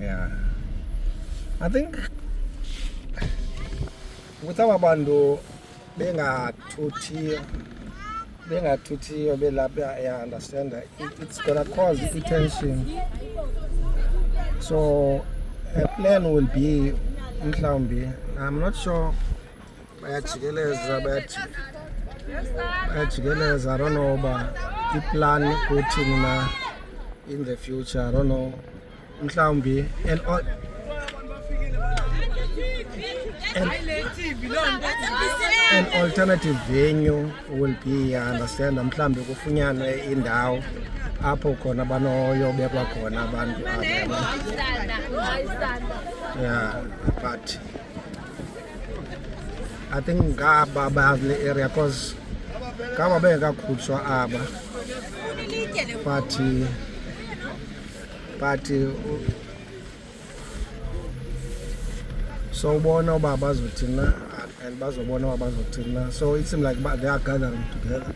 Yeah, I think with our bandu bengathuthiyo belapha, I understand that it's gonna cause tension. So a plan will be mhlawumbi, I'm not sure, bayajikeleza, I don't know uba iplan kuthini na in the future, I don't know, mhlawumbi an alternative venue will be, I understand, mhlawumbi kufunyanwe indawo apho khona banoyobekwa khona abantu yeah, but I think ngaba bale area cause ngaba bengakakhutshwa aba but so ubona uba bazothina and bazobona uba bazothina, so it seems like they are gathering together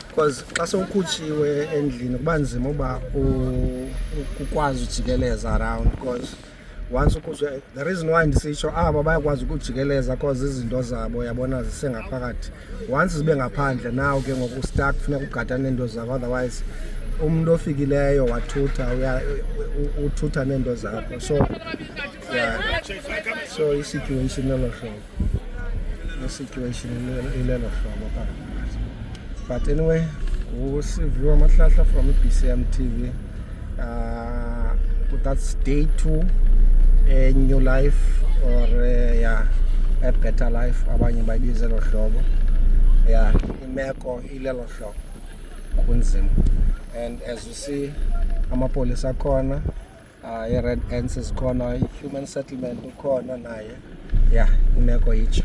because xa sowukhutshiwe endlini kuba nzima uba ukwazi ujikeleza around because once ukhutshiwe, the reason why ndisitsho aba bayakwazi ukujikeleza because izinto zabo yabona zisengaphakathi. Once zibe ngaphandle naw ke ngoku stuck, funeka ugadane neento zakho, otherwise umuntu ofikileyo wathutha uthutha neento zakho. So yeah, so i-situation ilelo hlobo, ilelo hlobo phakathi. But anyway, uSiviwe Mahlahla from BCM TV. That's day 2, a new life, or yeah, a better life. Abanye bayibiza lo hlobo. Yeah, imeko ilelo hlobo kunzima. And as you see, amapolisa khona, red ants is khona, human settlement ukhona naye. Yeah, imeko icho.